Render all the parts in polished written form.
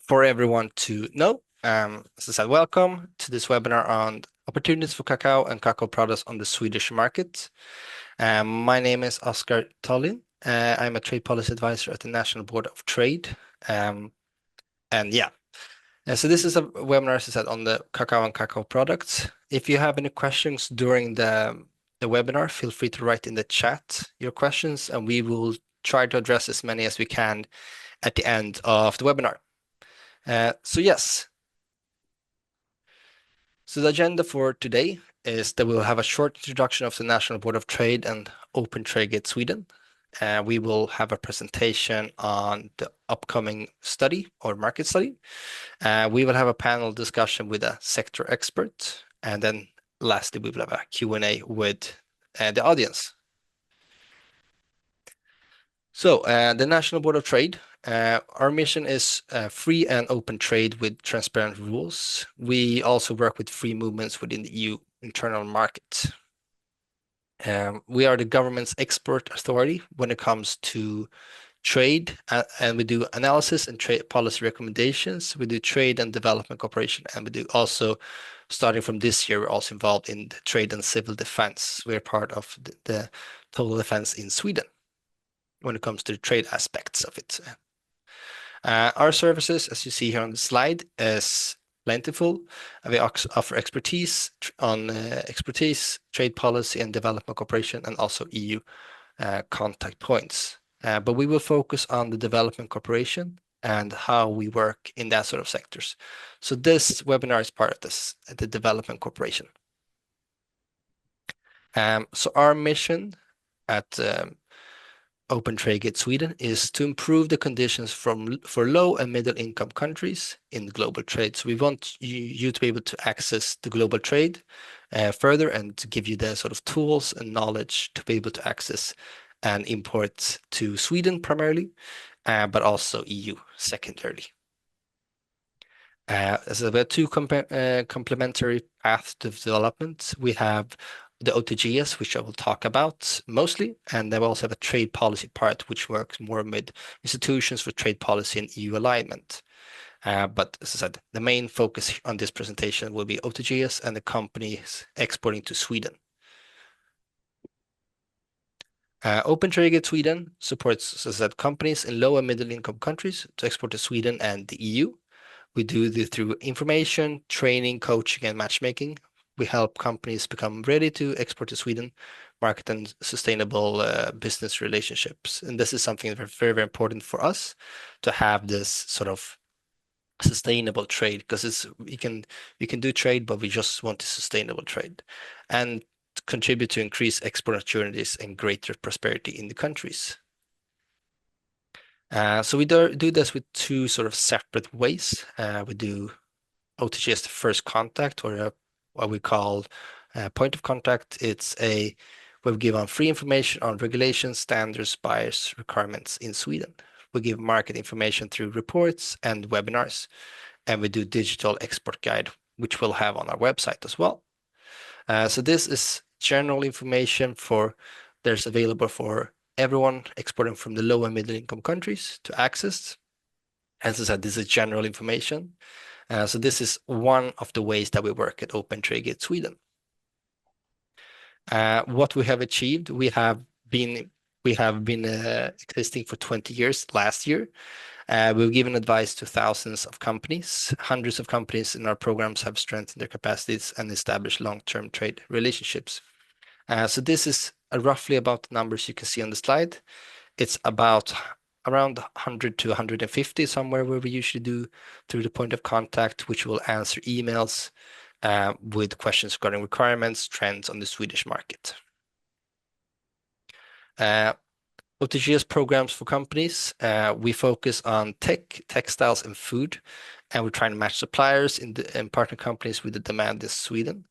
for everyone to know. As I said, welcome to this webinar on opportunities for cacao and cacao products on the Swedish market. My name is Oskar Tollin. I'm a trade policy advisor at the National Board of Trade. Um, and yeah, so this is a webinar, as I said, on the cacao and cacao products. If you have any questions during the webinar, feel free to write in the chat your questions, and we will try to address as many as we can at the end of the webinar. So yes, so the agenda for today is that we'll have a short introduction of the National Board of Trade and Open Tradegate Sweden. We will have a presentation on the upcoming study or market study. We will have a panel discussion with a sector expert. And then lastly, we will have a Q&A with the audience. So the National Board of Trade, our mission is free and open trade with transparent rules. We also work with free movements within the EU internal market. We are the government's export authority when it comes to trade, and we do analysis and trade policy recommendations. We do trade and development cooperation, and we do also, starting from this year, we're also involved in the trade and civil defense. We're part of the total defense in Sweden when it comes to the trade aspects of it. Our services, as you see here on the slide, is plentiful. We offer expertise on expertise, trade policy, and development cooperation, and also EU contact points. But we will focus on the development cooperation and how we work in that sort of sectors. So this webinar is part of this, the development cooperation. So our mission at Open Tradegate Sweden is to improve the conditions for low and middle income countries in global trade. So we want you to be able to access the global trade further and to give you the sort of tools and knowledge to be able to access and import to Sweden primarily, but also EU secondarily. So we have two complementary paths to development. We have the OTGS, which I will talk about mostly, and then we also have a trade policy part, which works more with institutions for trade policy and EU alignment. But as I said, the main focus on this presentation will be OTGS and the companies exporting to Sweden. Open Tradegate Sweden supports, as I said, companies in low and middle income countries to export to Sweden and the EU. We do this through information, training, coaching, and matchmaking. We help companies become ready to export to Sweden, market and sustainable business relationships. And this is something that's very, very important for us to have this sort of sustainable trade, because we can do trade, but we just want a sustainable trade and contribute to increase export opportunities and greater prosperity in the countries. So we do this with two sort of separate ways. We do OTGS first contact, or what we call point of contact. It's where we give on free information on regulations, standards, buyers, requirements in Sweden. We give market information through reports and webinars, and we do digital export guide, which we'll have on our website as well. So this is general information that's available for everyone exporting from the low and middle income countries to access. As I said, this is general information. So this is one of the ways that we work at Open Tradegate Sweden. What we have achieved, we have been existing for 20 years last year. We've given advice to thousands of companies. Hundreds of companies in our programs have strengthened their capacities and established long-term trade relationships. So this is roughly about the numbers you can see on the slide. It's about around 100 to 150, somewhere where we usually do through the point of contact, which will answer emails with questions regarding requirements, trends on the Swedish market. OTGS programs for companies, we focus on tech, textiles, and food, and we're trying to match suppliers and partner companies with the demand in Sweden.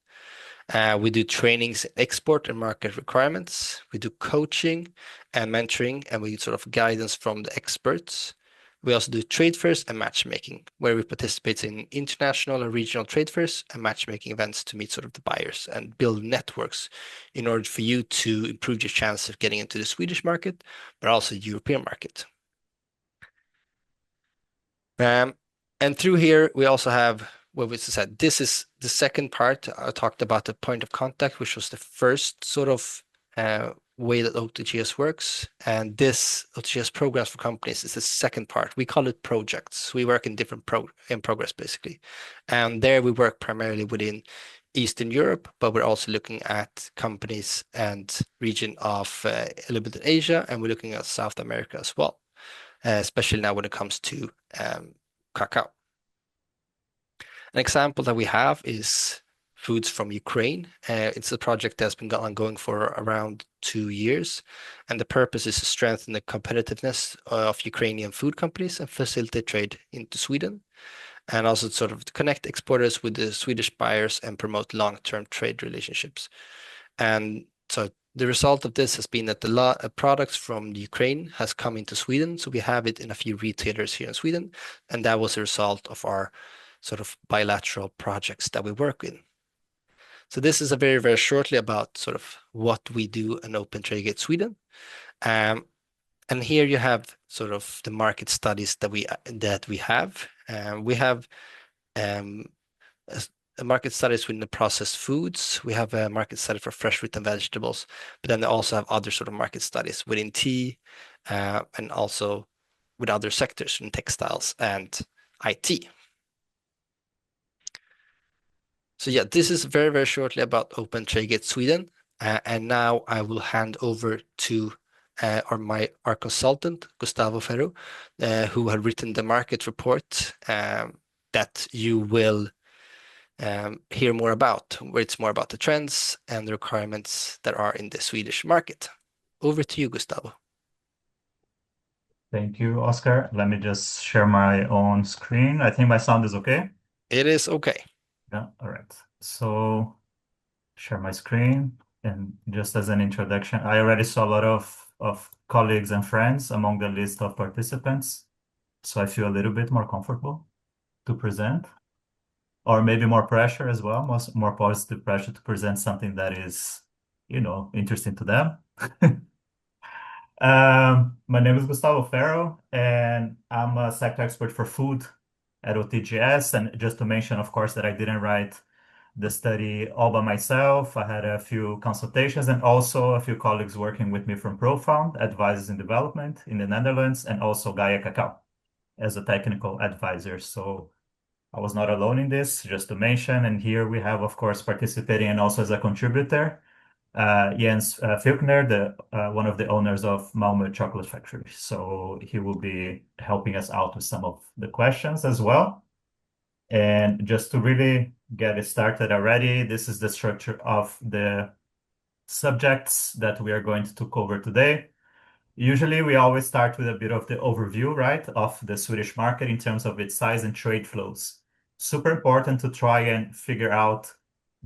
We do trainings, export and market requirements. We do coaching and mentoring, and we sort of guidance from the experts. We also do trade fairs and matchmaking, where we participate in international and regional trade fairs and matchmaking events to meet sort of the buyers and build networks in order for you to improve your chance of getting into the Swedish market, but also the European market. And through here, we also have what we said. This is the second part. I talked about the point of contact, which was the first sort of way that OTGS works. And this OTGS programs for companies is the second part. We call it projects. We work in different in progress, basically. And there we work primarily within Eastern Europe, but we're also looking at companies and region of a little bit in Asia, and we're looking at South America as well, especially now when it comes to cacao. An example that we have is foods from Ukraine. It's a project that's been ongoing for around 2 years, and the purpose is to strengthen the competitiveness of Ukrainian food companies and facilitate trade into Sweden, and also sort of to connect exporters with the Swedish buyers and promote long-term trade relationships. And so the result of this has been that the products from Ukraine has come into Sweden. So we have it in a few retailers here in Sweden, and that was a result of our sort of bilateral projects that we work in. So this is a very, very shortly about sort of what we do in Open Tradegate Sweden. And here you have sort of the market studies that we have. We have um, a market studies within the processed foods. We have a market study for fresh fruit and vegetables, but then they also have other sort of market studies within tea, and also with other sectors in textiles and IT. So yeah, this is very, very shortly about Open Tradegate Sweden. And now I will hand over to our consultant, Gustavo Ferro, who had written the market report that you will hear more about, where it's more about the trends and the requirements that are in the Swedish market. Over to you, Gustavo. Thank you, Oscar. Let me just share my own screen. I think my sound is okay. It is okay. Yeah, all right. So share my screen. And just as an introduction, I already saw a lot of colleagues and friends among the list of participants. So I feel a little bit more comfortable to present, or maybe more pressure as well, more positive pressure to present something that is, interesting to them. My name is Gustavo Ferro, and I'm a sector expert for food at OTGS. And just to mention, of course, that I didn't write the study all by myself. I had a few consultations and also a few colleagues working with me from Profound, Advisors in Development in the Netherlands, and also Gaia Cacao as a technical advisor. So I was not alone in this, just to mention. And here we have, of course, participating and also as a contributor, Jens Filkner, one of the owners of Malmö Chocolate Factory. So he will be helping us out with some of the questions as well. And just to really get it started already, this is the structure of the subjects that we are going to cover today. Usually, we always start with a bit of the overview, right, of the Swedish market in terms of its size and trade flows. Super important to try and figure out,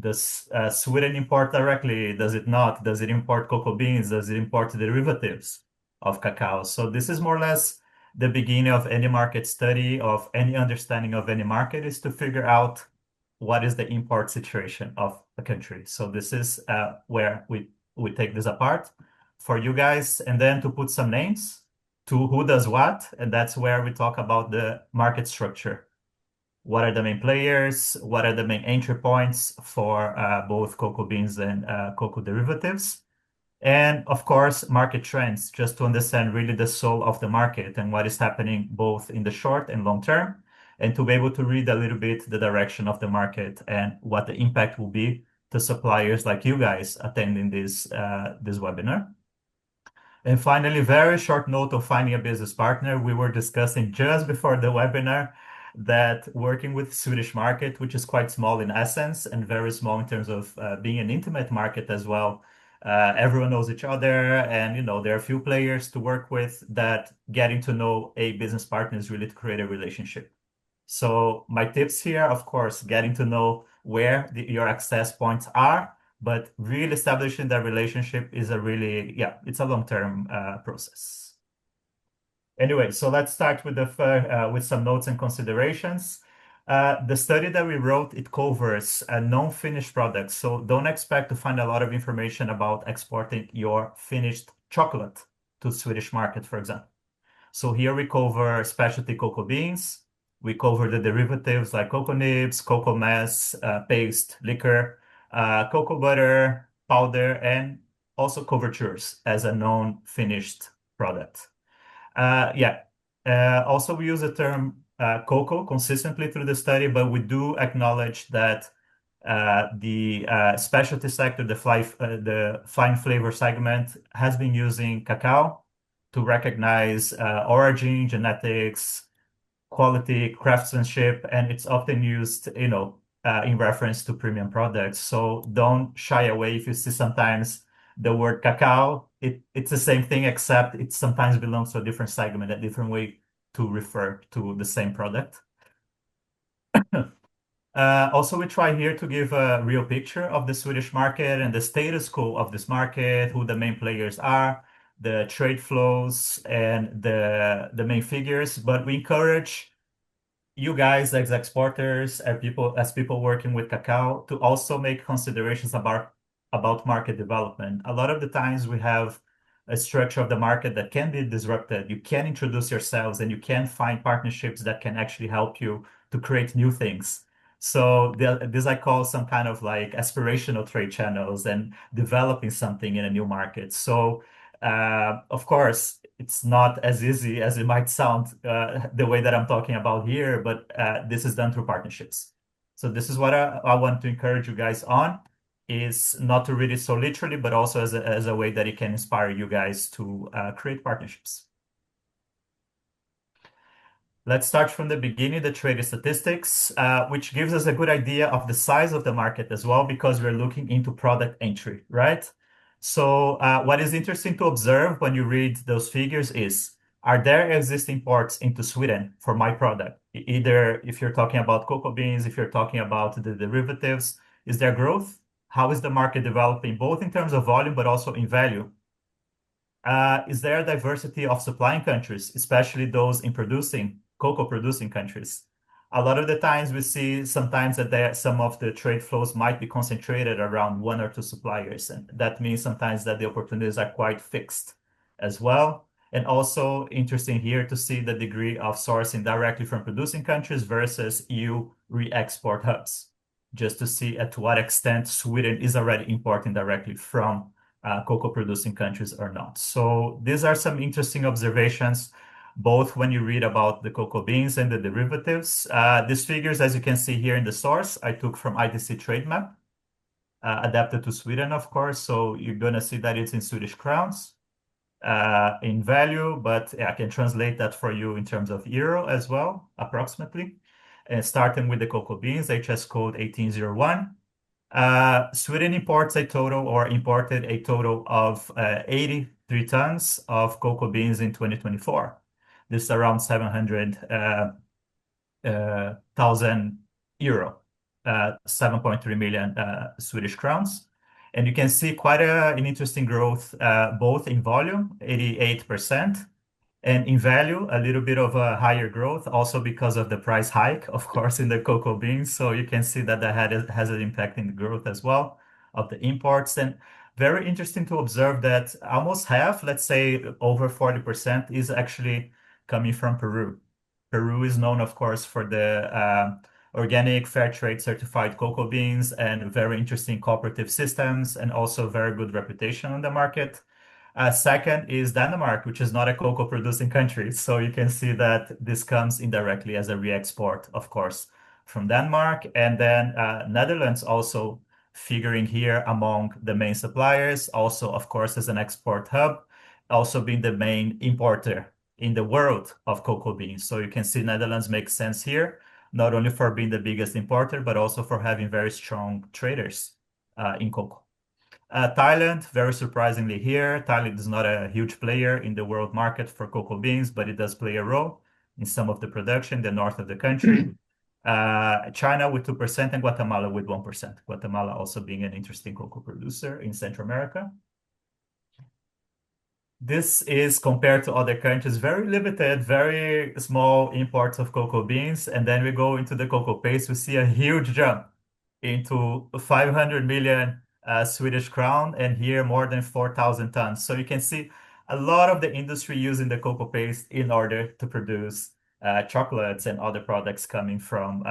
does Sweden import directly? Does it not? Does it import cocoa beans? Does it import derivatives of cacao? So this is more or less the beginning of any market study, of any understanding of any market, is to figure out what is the import situation of a country. So this is where we take this apart for you guys, and then to put some names to who does what, and that's where we talk about the market structure. What are the main players? What are the main entry points for both cocoa beans and cocoa derivatives? And of course, market trends, just to understand really the soul of the market and what is happening both in the short and long term, and to be able to read a little bit the direction of the market and what the impact will be to suppliers like you guys attending this webinar. And finally, very short note of finding a business partner. We were discussing just before the webinar that working with Swedish market, which is quite small in essence and very small in terms of being an intimate market as well. Everyone knows each other, and there are a few players to work with. That getting to know a business partner is really to create a relationship. So my tips here, of course, getting to know where your access points are, but really establishing that relationship is it's a long-term process. Anyway, so let's start with with some notes and considerations. The study that we wrote, it covers non-finished products. So don't expect to find a lot of information about exporting your finished chocolate to the Swedish market, for example. So here we cover specialty cocoa beans, We cover the derivatives like cocoa nibs, cocoa mass, paste, liquor, cocoa butter, powder, and also couvertures as a known finished product. Yeah. Also, we use the term cocoa consistently through the study, but we do acknowledge that the specialty sector, the fine flavor segment, has been using cacao to recognize origin, genetics, quality, craftsmanship, and it's often used, in reference to premium products. So don't shy away if you see sometimes the word cacao. It's the same thing, except it sometimes belongs to a different segment, a different way to refer to the same product. Also, we try here to give a real picture of the Swedish market and the status quo of this market, who the main players are, the trade flows, and the main figures. But we encourage you guys as exporters and people working with cacao to also make considerations about market development. A lot of the times we have a structure of the market that can be disrupted. You can introduce yourselves and you can find partnerships that can actually help you to create new things. So this I call some kind of like aspirational trade channels and developing something in a new market. So of course, it's not as easy as it might sound the way that I'm talking about here, but this is done through partnerships. So this is what I want to encourage you guys on, is not to read it so literally, but also as a way that it can inspire you guys to create partnerships. Let's start from the beginning, the trade statistics, which gives us a good idea of the size of the market as well, because we're looking into product entry, right? So what is interesting to observe when you read those figures is, are there existing ports into Sweden for my product? Either if you're talking about cocoa beans, if you're talking about the derivatives, is there growth? How is the market developing, both in terms of volume, but also in value? Is there a diversity of supplying countries, especially those in cocoa producing countries? A lot of the times we see sometimes that some of the trade flows might be concentrated around one or two suppliers, and that means sometimes that the opportunities are quite fixed as well. And also interesting here to see the degree of sourcing directly from producing countries versus EU re-export hubs, just to see at what extent Sweden is already importing directly from cocoa producing countries or not. So these are some interesting observations, both when you read about the cocoa beans and the derivatives. These figures, as you can see here in the source, I took from ITC Trade Map, adapted to Sweden, of course. So you're going to see that it's in Swedish crowns in value, but I can translate that for you in terms of euro as well, approximately. And starting with the cocoa beans, HS code 1801. Sweden imported a total of 83 tons of cocoa beans in 2024. This is around 700,000 euro, 7.3 million Swedish crowns. And you can see quite an interesting growth, both in volume, 88%, and in value, a little bit of a higher growth, also because of the price hike, of course, in the cocoa beans. So you can see that has an impact in the growth as well of the imports. And very interesting to observe that almost half, let's say over 40%, is actually coming from Peru. Peru is known, of course, for the organic fair trade certified cocoa beans and very interesting cooperative systems, and also very good reputation on the market. Second is Denmark, which is not a cocoa producing country. So you can see that this comes indirectly as a re-export, of course, from Denmark. And then Netherlands also figuring here among the main suppliers, also, of course, as an export hub, also being the main importer in the world of cocoa beans. So you can see Netherlands makes sense here, not only for being the biggest importer, but also for having very strong traders in cocoa. Thailand, very surprisingly here, Thailand is not a huge player in the world market for cocoa beans, but it does play a role in some of the production in the north of the country. China with 2% and Guatemala with 1%. Guatemala also being an interesting cocoa producer in Central America. This is compared to other countries, very limited, very small imports of cocoa beans. And then we go into the cocoa paste, we see a huge jump into 500 million Swedish crown, and here more than 4,000 tons. So you can see a lot of the industry using the cocoa paste in order to produce chocolates and other products coming from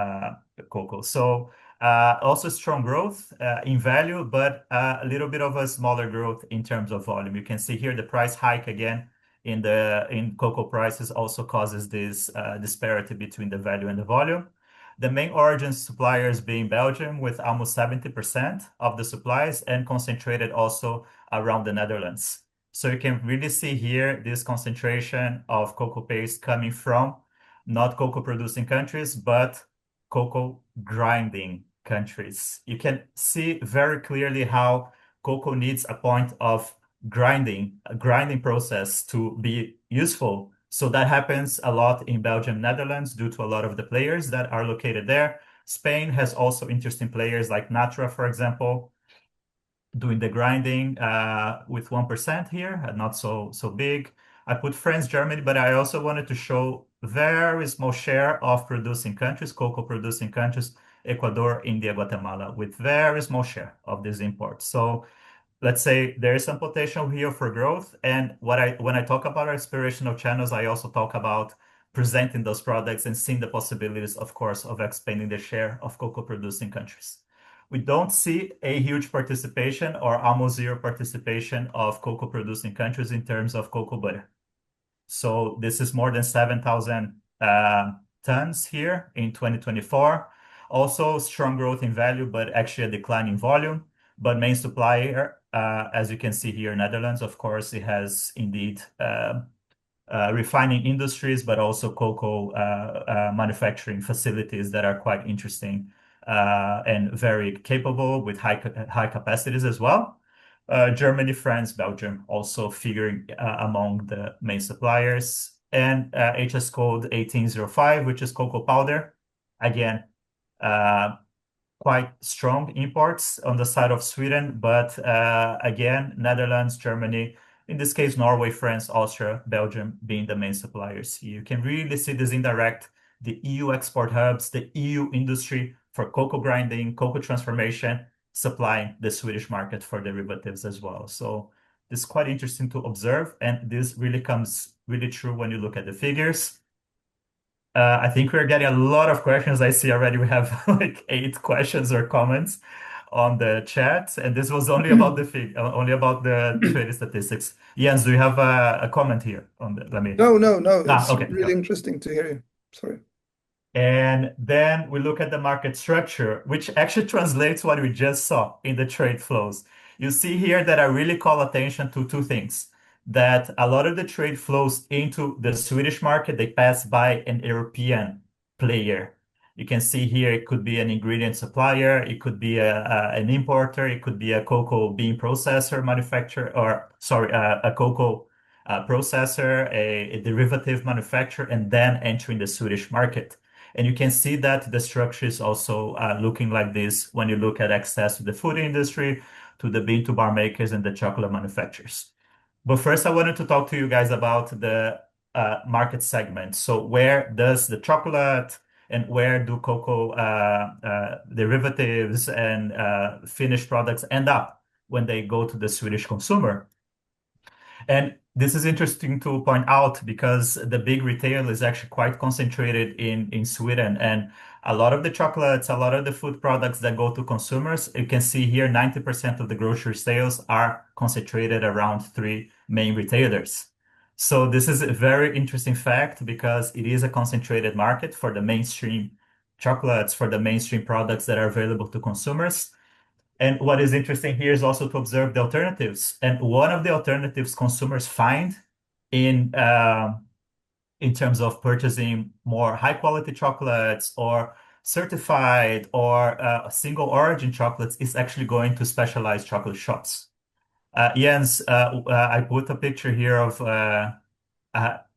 cocoa. So also strong growth in value, but a little bit of a smaller growth in terms of volume. You can see here the price hike again in cocoa prices also causes this disparity between the value and the volume. The main origin suppliers being Belgium with almost 70% of the supplies and concentrated also around the Netherlands. So you can really see here this concentration of cocoa paste coming from not cocoa producing countries, but cocoa grinding countries. You can see very clearly how cocoa needs a point of a grinding process to be useful. So that happens a lot in Belgium, Netherlands, due to a lot of the players that are located there. Spain has also interesting players like Natra, for example, doing the grinding with 1% here, not so big. I put France, Germany, but I also wanted to show very small share of producing countries, cocoa producing countries, Ecuador, India, Guatemala, with very small share of these imports. So let's say there is some potential here for growth. And when I talk about our aspirational channels, I also talk about presenting those products and seeing the possibilities, of course, of expanding the share of cocoa producing countries. We don't see a huge participation or almost zero participation of cocoa producing countries in terms of cocoa butter. So this is more than 7,000 tons here in 2024. Also strong growth in value, but actually a decline in volume. But main supplier, as you can see here, Netherlands, of course, it has indeed refining industries, but also cocoa manufacturing facilities that are quite interesting and very capable with high capacities as well. Germany, France, Belgium also figuring among the main suppliers. And HS code 1805, which is cocoa powder. Again, quite strong imports on the side of Sweden, but again, Netherlands, Germany, in this case, Norway, France, Austria, Belgium being the main suppliers. You can really see this indirect, the EU export hubs, the EU industry for cocoa grinding, cocoa transformation, supplying the Swedish market for derivatives as well. So this is quite interesting to observe, and this really comes really true when you look at the figures. I think we're getting a lot of questions. I see already we have like 8 questions or comments on the chat, and this was only about only about the trade statistics. Jens, do you have a comment here on the? Let me. No, no, no. It's Okay. really interesting to hear you. Sorry. And then we look at the market structure, which actually translates what we just saw in the trade flows. You see here that I really call attention to two things. That a lot of the trade flows into the Swedish market, they pass by an European player. You can see here it could be an ingredient supplier, it could be an importer, it could be a cocoa bean processor manufacturer, or sorry, a cocoa processor, a derivative manufacturer, and then entering the Swedish market. And you can see that the structure is also looking like this when you look at access to the food industry, to the bean to bar makers and the chocolate manufacturers. But first, I wanted to talk to you guys about the market segment. So where does the chocolate and where do cocoa derivatives and finished products end up when they go to the Swedish consumer? And this is interesting to point out because the big retail is actually quite concentrated in Sweden. And a lot of the chocolates, a lot of the food products that go to consumers, you can see here 90% of the grocery sales are concentrated around 3 main retailers. So this is a very interesting fact because it is a concentrated market for the mainstream chocolates, for the mainstream products that are available to consumers. And what is interesting here is also to observe the alternatives. And one of the alternatives consumers find in terms of purchasing more high quality chocolates or certified or single origin chocolates is actually going to specialized chocolate shops. Jens, I put a picture here of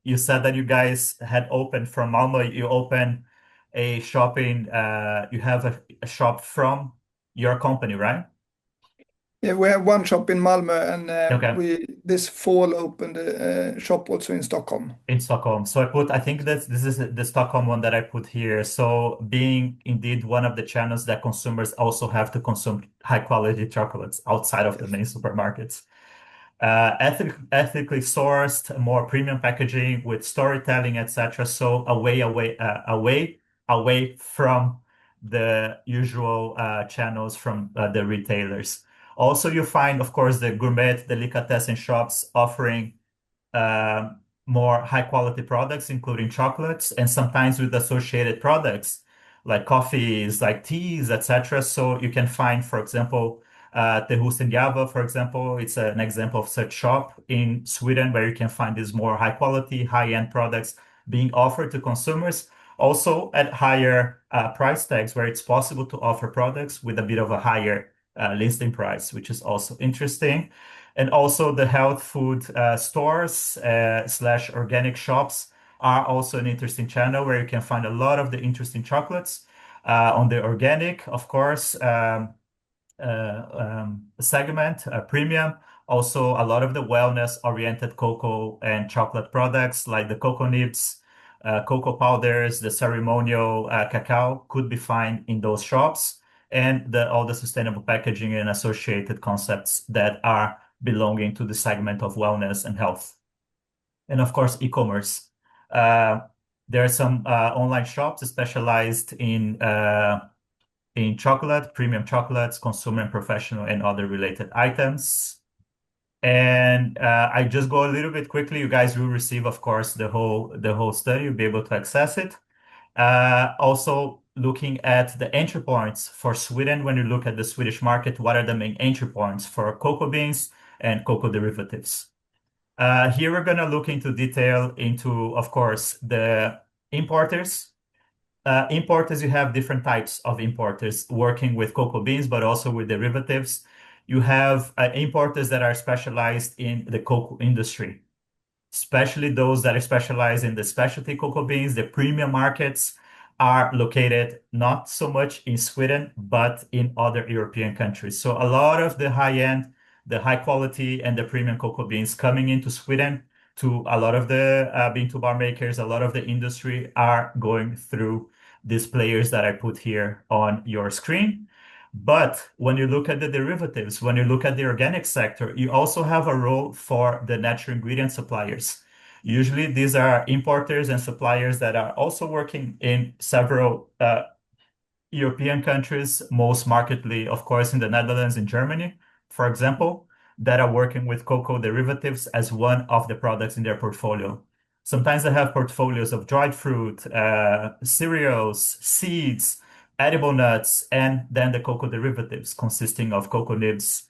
you said that you guys had opened from Malmo. You opened a shopping. You have a shop from your company, right? Yeah, we have one shop in Malmö, and Okay. we this fall opened a shop also in Stockholm. In Stockholm. So I think that this is the Stockholm one that I put here. So being indeed one of the channels that consumers also have to consume high quality chocolates outside of the Yes. main supermarkets. ethically sourced, more premium packaging with storytelling, etc. So away from the usual channels from the retailers. Also, you find, of course, the gourmet delicatessen shops offering uh, more high quality products, including chocolates, and sometimes with associated products like coffees, like teas, etc. So you can find, for example, Tehusen Java, for example, it's an example of such shop in Sweden where you can find these more high quality, high end products being offered to consumers. Also at higher price tags, where it's possible to offer products with a bit of a higher listing price, which is also interesting. And also the health food stores slash organic shops are also an interesting channel where you can find a lot of the interesting chocolates. On the organic, of course, segment, premium. Also, a lot of the wellness-oriented cocoa and chocolate products like the cocoa nibs, cocoa powders, the ceremonial cacao could be found in those shops, and all the sustainable packaging and associated concepts that are belonging to the segment of wellness and health. And of course, e-commerce. There are some online shops specialized in chocolate, premium chocolates, consumer and professional, and other related items. And I just go a little bit quickly. You guys will receive, of course, the whole study. You'll be able to access it. Also, looking at the entry points for Sweden, when you look at the Swedish market, what are the main entry points for cocoa beans and cocoa derivatives? Here we're going to look into detail into, of course, the importers. Importers, you have different types of importers working with cocoa beans, but also with derivatives. You have importers that are specialized in the cocoa industry, especially those that are specialized in the specialty cocoa beans. The premium markets are located not so much in Sweden, but in other European countries. So a lot of the high end, the high quality, and the premium cocoa beans coming into Sweden to a lot of the bean to bar makers, a lot of the industry are going through these players that I put here on your screen. But when you look at the derivatives, when you look at the organic sector, you also have a role for the natural ingredient suppliers. Usually, these are importers and suppliers that are also working in several European countries, most markedly, of course, in the Netherlands and Germany, for example, that are working with cocoa derivatives as one of the products in their portfolio. Sometimes they have portfolios of dried fruit, cereals, seeds, edible nuts, and then the cocoa derivatives consisting of cocoa nibs,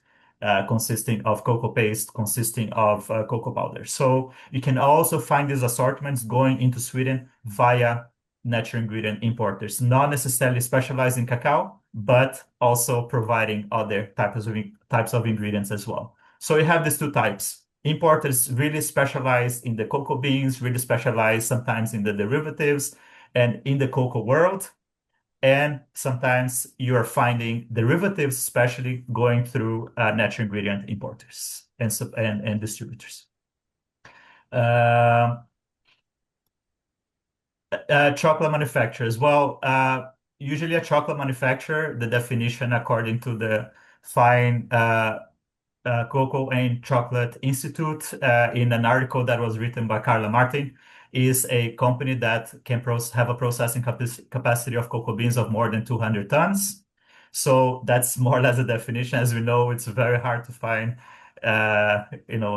consisting of cocoa paste, consisting of cocoa powder. So you can also find these assortments going into Sweden via natural ingredient importers, not necessarily specialized in cacao, but also providing other types of ingredients as well. So you have these two types. Importers really specialize in the cocoa beans, really specialize sometimes in the derivatives and in the cocoa world. And sometimes you are finding derivatives, especially going through natural ingredient importers and distributors. Chocolate manufacturers. Well, usually a chocolate manufacturer, the definition according to the fine Cocoa and Chocolate Institute, in an article that was written by Carla Martin, is a company that can have a processing capacity of cocoa beans of more than 200 tons. So that's more or less the definition. As we know, it's very hard to find, a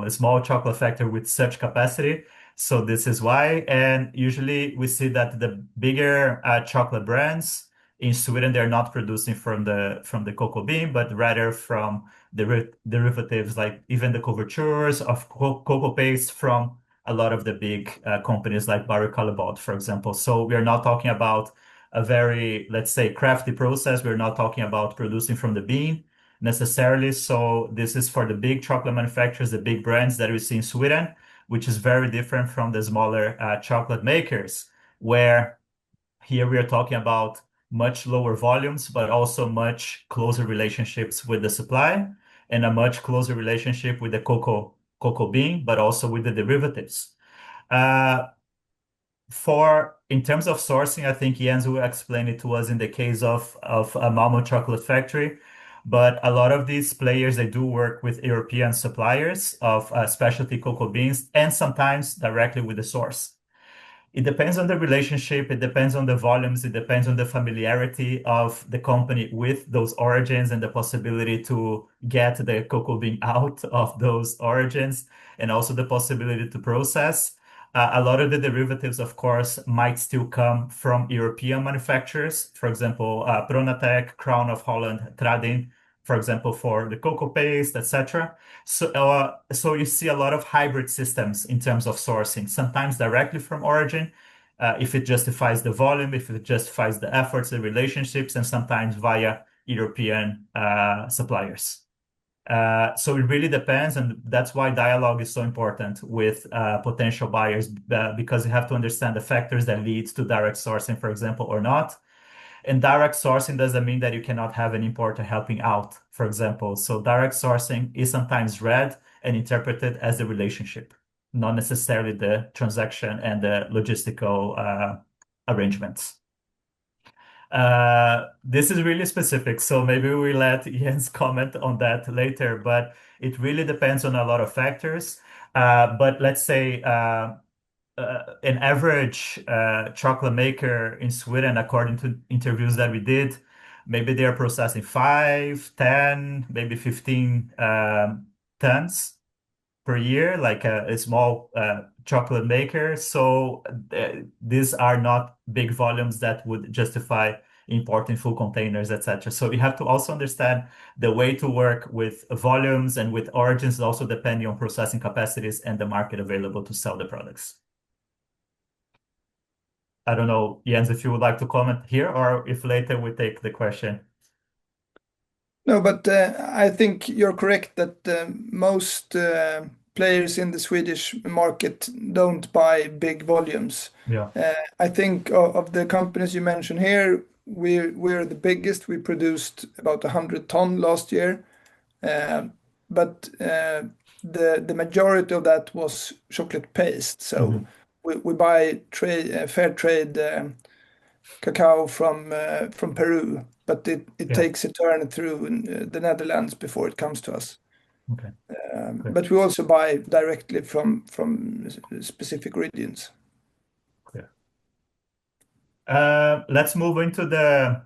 small chocolate factory with such capacity. So this is why. And usually we see that the bigger chocolate brands in Sweden, they're not producing from the cocoa bean, but rather from derivatives like even the couvertures of cocoa paste from a lot of the big companies like Barry Callebaut, for example. So we're not talking about a very, let's say, crafty process. We're not talking about producing from the bean necessarily. So this is for the big chocolate manufacturers, the big brands that we see in Sweden, which is very different from the smaller chocolate makers, where here we are talking about much lower volumes, but also much closer relationships with the supply and a much closer relationship with the cocoa bean, but also with the derivatives. In terms of sourcing, I think Jens will explain it to us in the case of a Malmo chocolate factory. But a lot of these players, they do work with European suppliers of specialty cocoa beans and sometimes directly with the source. It depends on the relationship, it depends on the volumes, it depends on the familiarity of the company with those origins and the possibility to get the cocoa bean out of those origins, and also the possibility to process. A lot of the derivatives, of course, might still come from European manufacturers. For example, Pronatec, Crown of Holland, Tradin, for example, for the cocoa paste, etc. So you see a lot of hybrid systems in terms of sourcing, sometimes directly from origin, if it justifies the volume, if it justifies the efforts, the relationships, and sometimes via European suppliers. So it really depends, and that's why dialogue is so important with potential buyers, because you have to understand the factors that lead to direct sourcing, for example, or not. And direct sourcing doesn't mean that you cannot have an importer helping out, for example. So direct sourcing is sometimes read and interpreted as the relationship, not necessarily the transaction and the logistical arrangements. This is really specific, so maybe we let Jens comment on that later, but it really depends on a lot of factors. But let's say an average chocolate maker in Sweden, according to interviews that we did, maybe they are processing 5, 10, maybe 15 tons per year, like a small chocolate maker. So these are not big volumes that would justify importing full containers, etc. So you have to also understand the way to work with volumes and with origins, also depending on processing capacities and the market available to sell the products. I don't know, Jens, if you would like to comment here or if later we take the question. No, but I think you're correct that most players in the Swedish market don't buy big volumes. Yeah. I think of the companies you mentioned here, we're the biggest. We produced about 100 ton last year. But the majority of that was chocolate paste. So we buy fair trade cacao from Peru, but it Yeah. takes a turn through the Netherlands before it comes to us. Okay. Great. But we also buy directly from specific regions. Clear. Let's move into the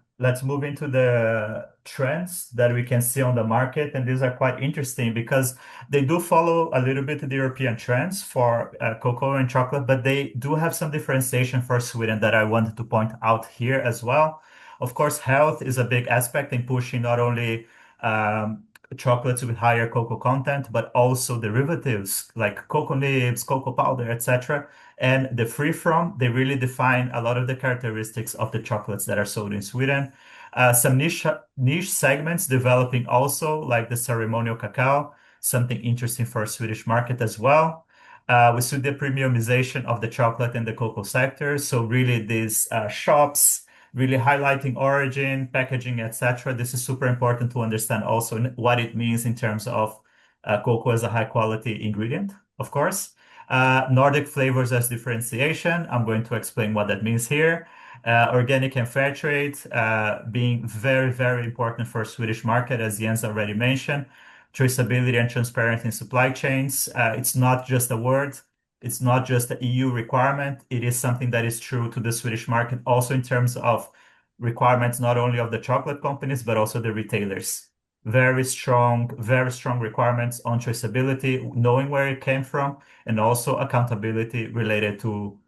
trends that we can see on the market, and these are quite interesting because they do follow a little bit the European trends for cocoa and chocolate, but they do have some differentiation for Sweden that I wanted to point out here as well. Of course, health is a big aspect in pushing not only chocolates with higher cocoa content, but also derivatives like cocoa nibs, cocoa powder, etc. And the free from, they really define a lot of the characteristics of the chocolates that are sold in Sweden. Some niche segments developing also, like the ceremonial cacao, something interesting for a Swedish market as well. We see the premiumization of the chocolate and the cocoa sector. So really these shops really highlighting origin, packaging, etc. This is super important to understand also what it means in terms of cocoa as a high quality ingredient, of course. Nordic flavors as differentiation. I'm going to explain what that means here. Organic and fair trade being very, very important for Swedish market, as Jens already mentioned. Traceability and transparency in supply chains. It's not just a word. It's not just an EU requirement. It is something that is true to the Swedish market, also in terms of requirements, not only of the chocolate companies, but also the retailers. Very strong requirements on traceability, knowing where it came from, and also accountability related to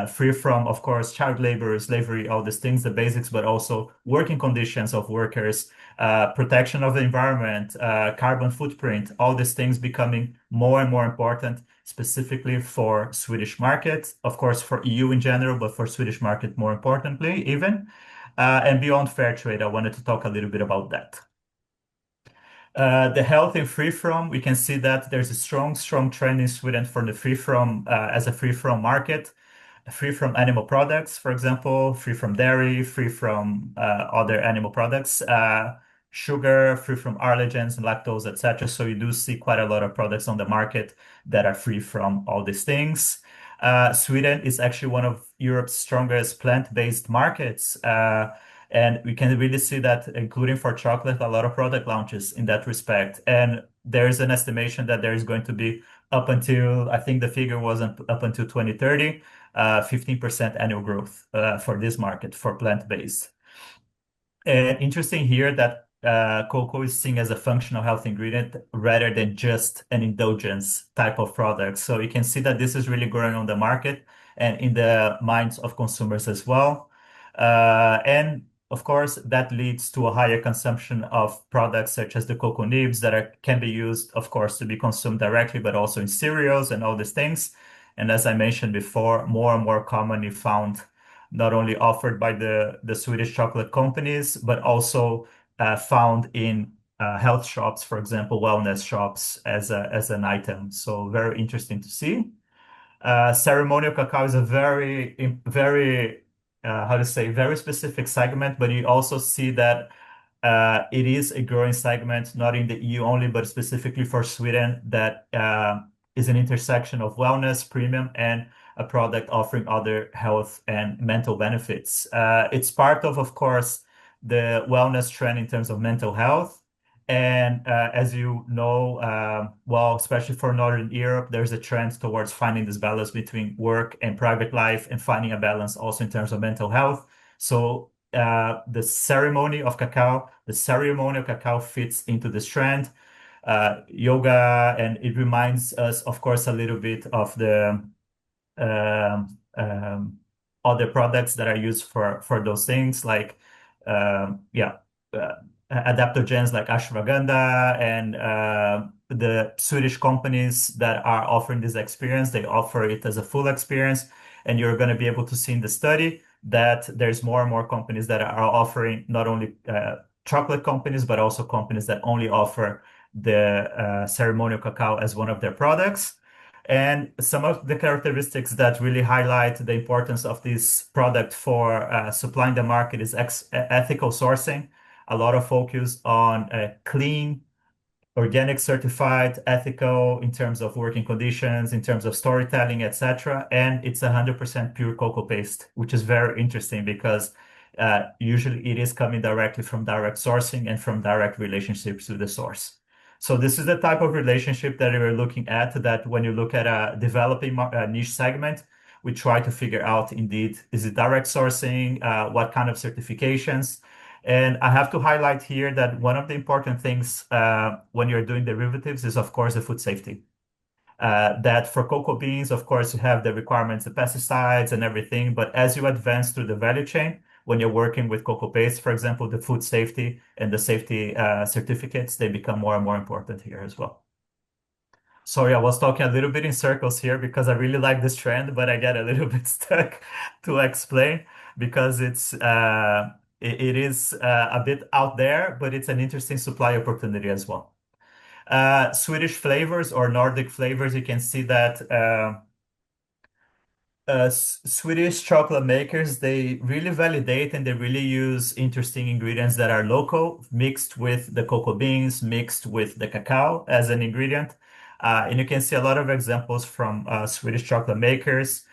free from, of course, child labor, slavery, all these things, the basics, but also working conditions of workers, protection of the environment, carbon footprint, all these things becoming more and more important, specifically for Swedish market, of course, for EU in general, but for Swedish market more importantly, even. And beyond fair trade, I wanted to talk a little bit about that. The health in free from, we can see that there's a strong trend in Sweden for the free from as a free from market, free from animal products, for example, free from dairy, free from other animal products, sugar, free from allergens and lactose, etc. So you do see quite a lot of products on the market that are free from all these things. Sweden is actually one of Europe's strongest plant-based markets. And we can really see that, including for chocolate, a lot of product launches in that respect. And there's an estimation that there is going to be up until, I think the figure was up until 2030, 15% annual growth for this market for plant-based. And interesting here that cocoa is seen as a functional health ingredient rather than just an indulgence type of product. So you can see that this is really growing on the market and in the minds of consumers as well. And of course, that leads to a higher consumption of products such as the cocoa nibs can be used, of course, to be consumed directly, but also in cereals and all these things. And as I mentioned before, more and more commonly found not only offered by the Swedish chocolate companies, but also found in health shops, for example, wellness shops as an item. So very interesting to see. Ceremonial cacao is a very, how to say, very specific segment, but you also see that it is a growing segment, not in the EU only, but specifically for Sweden, that is an intersection of wellness, premium, and a product offering other health and mental benefits. It's part of course, the wellness trend in terms of mental health. And as you know, well, especially for Northern Europe, there's a trend towards finding this balance between work and private life and finding a balance also in terms of mental health. So the ceremonial cacao fits into this trend. Yoga, and it reminds us, of course, a little bit of the other products that are used for those things, like yeah, adaptogens like ashwagandha, and the Swedish companies that are offering this experience, they offer it as a full experience. And you're going to be able to see in the study that there's more and more companies that are offering not only chocolate companies, but also companies that only offer the ceremonial cacao as one of their products. And some of the characteristics that really highlight the importance of this product for supplying the market is ethical sourcing, a lot of focus on clean, organic certified, ethical in terms of working conditions, in terms of storytelling, etc. And it's 100% pure cocoa paste, which is very interesting because usually it is coming directly from direct sourcing and from direct relationships with the source. So this is the type of relationship that we're looking at, that when you look at a developing niche segment, we try to figure out indeed, is it direct sourcing, what kind of certifications? And I have to highlight here that one of the important things when you're doing derivatives is, of course, the food safety. That for cocoa beans, of course, you have the requirements of pesticides and everything. But as you advance through the value chain, when you're working with cocoa paste, for example, the food safety and the safety certificates, they become more and more important here as well. Sorry, I was talking a little bit in circles here because I really like this trend, but I get a little bit stuck to explain because it is a bit out there, but it's an interesting supply opportunity as well. Swedish flavors or Nordic flavors, you can see that Swedish chocolate makers, they really validate and they really use interesting ingredients that are local, mixed with the cocoa beans, mixed with the cacao as an ingredient. And you can see a lot of examples from Swedish chocolate makers,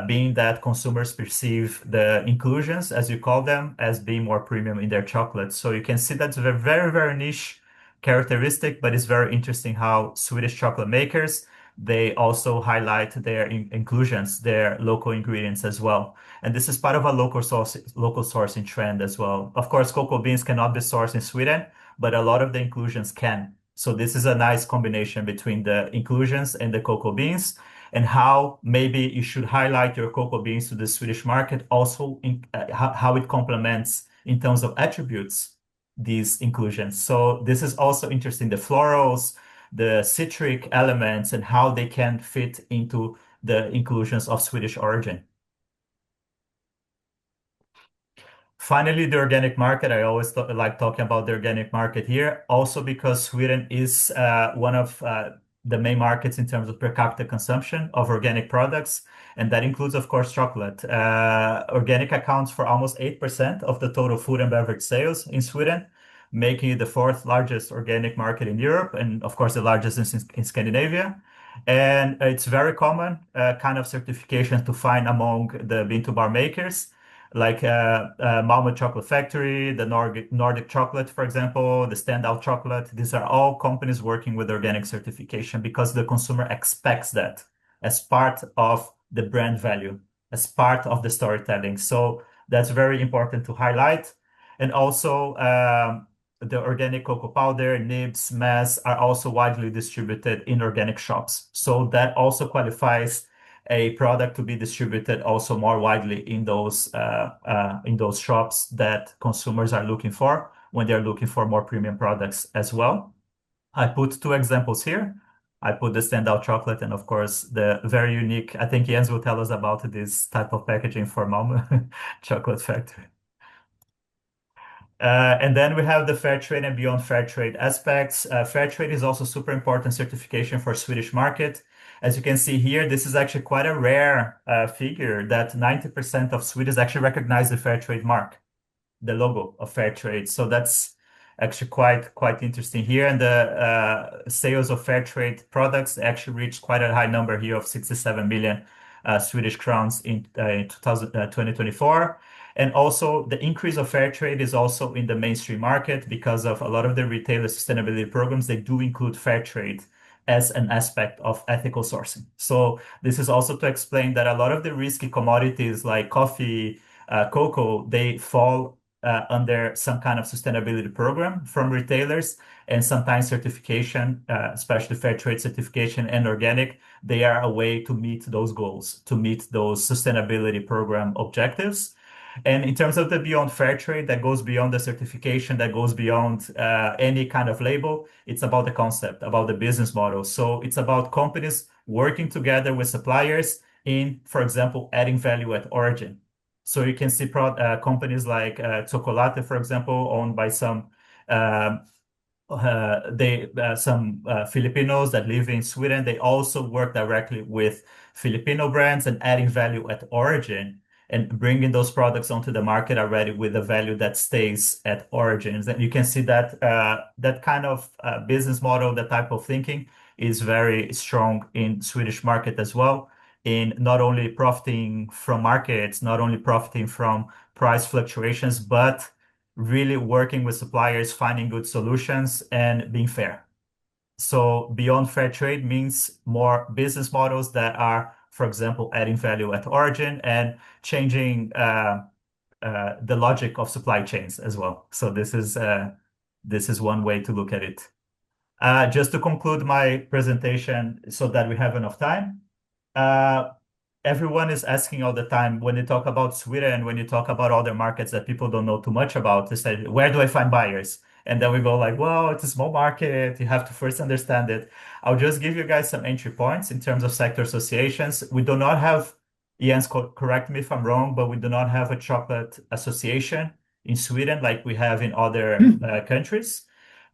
being that consumers perceive the inclusions, as you call them, as being more premium in their chocolate. So you can see that's a very, very niche characteristic, but it's very interesting how Swedish chocolate makers, they also highlight their inclusions, their local ingredients as well. And this is part of a local sourcing trend as well. Of course, cocoa beans cannot be sourced in Sweden, but a lot of the inclusions can. So this is a nice combination between the inclusions and the cocoa beans, and how maybe you should highlight your cocoa beans to the Swedish market, also in how it complements in terms of attributes these inclusions. So this is also interesting, the florals, the citric elements, and how they can fit into the inclusions of Swedish origin. Finally, the organic market. I always like talking about the organic market here, also because Sweden is one of the main markets in terms of per capita consumption of organic products, and that includes, of course, chocolate. Organic accounts for almost 8% of the total food and beverage sales in Sweden, making it the fourth largest organic market in Europe, and of course the largest in Scandinavia. And it's very common kind of certification to find among the bean to bar makers. like Malmö Chocolate Factory, the Nordic Chocolate, for example, the Standout Chocolate. These are all companies working with organic certification because the consumer expects that as part of the brand value, as part of the storytelling. So that's very important to highlight. And also, the organic cocoa powder, nibs, mess are also widely distributed in organic shops. So that also qualifies a product to be distributed also more widely in those shops that consumers are looking for when they're looking for more premium products as well. I put two examples here. I put the standout chocolate and of course the very unique, I think Jens will tell us about this type of packaging for Malmö Chocolate Factory. And then we have the fair trade and beyond fair trade aspects. Fair trade is also super important certification for Swedish market. As you can see here, this is actually quite a rare figure that 90% of Swedes actually recognize the fair trade mark, the logo of fair trade. So that's actually quite interesting here. And the sales of fair trade products actually reached quite a high number here of 67 million Swedish crowns in 2024. And also the increase of fair trade is also in the mainstream market because of a lot of the retailer sustainability programs. They do include fair trade as an aspect of ethical sourcing. So this is also to explain that a lot of the risky commodities like coffee, cocoa, they fall under some kind of sustainability program from retailers, and sometimes certification, especially fair trade certification and organic, they are a way to meet those goals, to meet those sustainability program objectives. And in terms of the beyond fair trade, that goes beyond the certification, that goes beyond any kind of label. It's about the concept, about the business model. So it's about companies working together with suppliers in, for example, adding value at origin. So you can see companies like Chocolate, for example, owned by some Filipinos that live in Sweden. They also work directly with Filipino brands and adding value at origin and bringing those products onto the market already with a value that stays at origins. And you can see that that kind of business model, that type of thinking is very strong in Swedish market as well, in not only profiting from markets, not only profiting from price fluctuations, but really working with suppliers, finding good solutions and being fair. So beyond fair trade means more business models that are, for example, adding value at origin and changing the logic of supply chains as well. So this is one way to look at it. Just to conclude my presentation so that we have enough time. Everyone is asking all the time when you talk about Sweden, when you talk about other markets that people don't know too much about, they say, where do I find buyers? And then we go like, well, it's a small market. You have to first understand it. I'll just give you guys some entry points in terms of sector associations. We do not have, Jens, correct me if I'm wrong, but we do not have a chocolate association in Sweden like we have in other countries.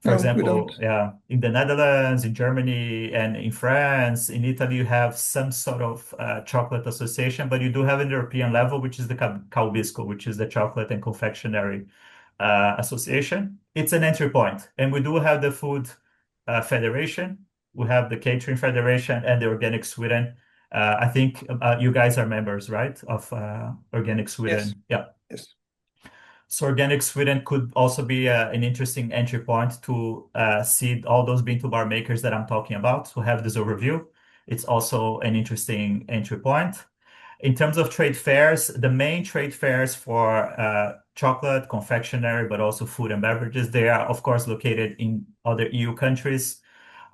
For No, we example, don't. in the Netherlands, in Germany, and in France, in Italy, you have some sort of chocolate association, but you do have an European level, which is the Calbisco, which is the chocolate and confectionery association. It's an entry point. And we do have the food federation. We have the catering federation and the Organic Sweden. I think you guys are members, right, of Organic Sweden? Yes. Yeah. Yes. So Organic Sweden could also be an interesting entry point to see all those bean-to-bar makers that I'm talking about, to have this overview. It's also an interesting entry point. In terms of trade fairs, the main trade fairs for chocolate, confectionery, but also food and beverages, they are, of course, located in other EU countries.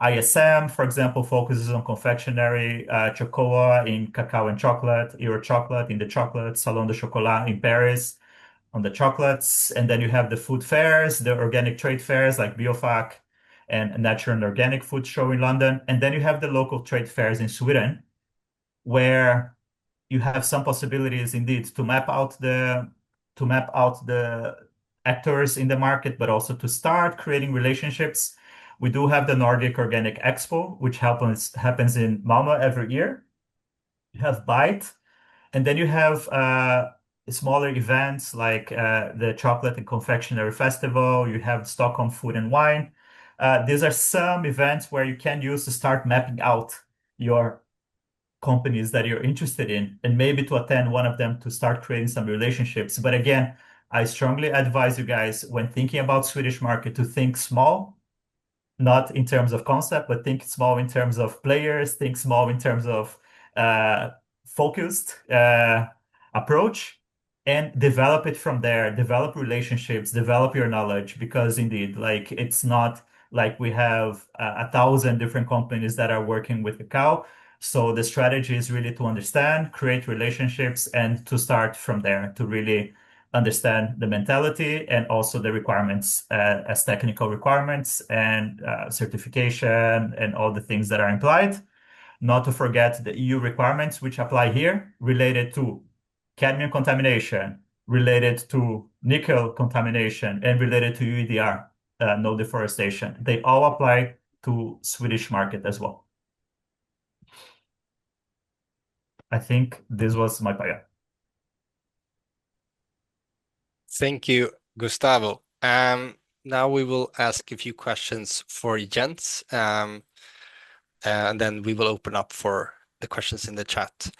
ISM, for example, focuses on confectionery, Chocoa in cacao and chocolate, Euro Chocolate in the chocolate, Salon de Chocolat in Paris on the chocolates. And then you have the food fairs, the organic trade fairs like Biofac and Natural and Organic Food Show in London. And then you have the local trade fairs in Sweden, where you have some possibilities indeed to map out the actors in the market, but also to start creating relationships. We do have the Nordic Organic Expo, which happens in Malmö every year. You have Bite, and then you have smaller events like the Chocolate and Confectionery Festival. You have Stockholm Food and Wine. These are some events where you can use to start mapping out your companies that you're interested in and maybe to attend one of them to start creating some relationships. But again, I strongly advise you guys when thinking about Swedish market to think small, not in terms of concept, but think small in terms of players, think small in terms of uh, focused approach, and develop it from there. Develop relationships, develop your knowledge, because indeed, like it's not like we have 1,000 different companies that are working with cacao. So the strategy is really to understand, create relationships, and to start from there to really understand the mentality and also the requirements as technical requirements and certification and all the things that are implied. Not to forget the EU requirements which apply here related to cadmium contamination, related to nickel contamination, and related to UEDR, no deforestation. They all apply to Swedish market as well. I think this was my bio. Thank you, Gustavo. Now we will ask a few questions for Jens, and then we will open up for the questions in the chat.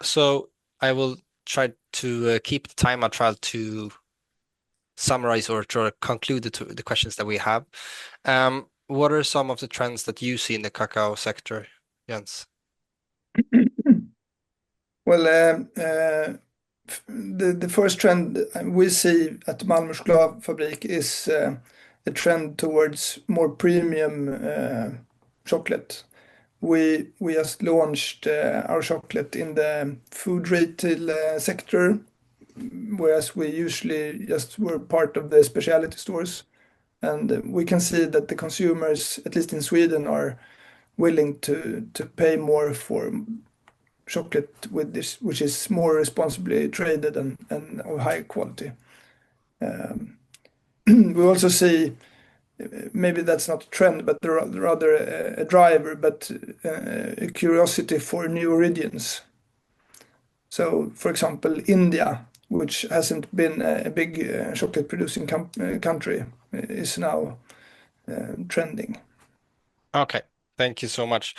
So I will try to keep the time. I'll try to summarize or try to conclude the questions that we have. What are some of the trends that you see in the cacao sector, Jens? Well, the first trend we see at Malmö Chokladfabrik is a trend towards more premium chocolate. We just launched our chocolate in the food retail sector, whereas we usually just were part of the specialty stores. And we can see that the consumers, at least in Sweden, are willing to pay more for chocolate with this, which is more responsibly traded and of high quality. We also see, maybe that's not a trend, but rather a driver, but a curiosity for new origins. So, for example, India, which hasn't been a big chocolate producing country, is now trending. Okay, thank you so much.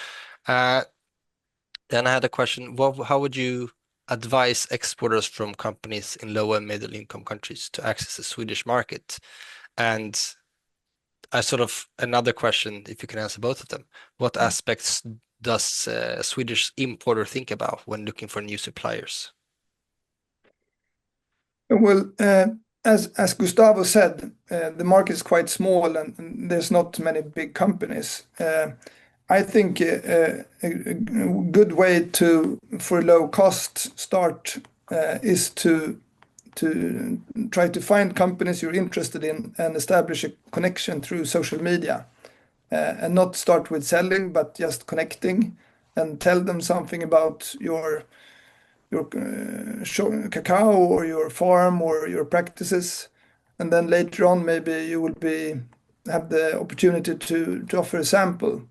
Then I had a question. How would you advise exporters from companies in low and middle income countries to access the Swedish market? And another question, if you can answer both of them. What aspects does a Swedish importer think about when looking for new suppliers? Well, as Gustavo said, the market is quite small and there's not many big companies. I think a good way for low cost start is to try to find companies you're interested in and establish a connection through social media, and not start with selling, but just connecting and tell them something about your cacao or your farm or your practices, and then later on maybe you will have the opportunity to offer a sample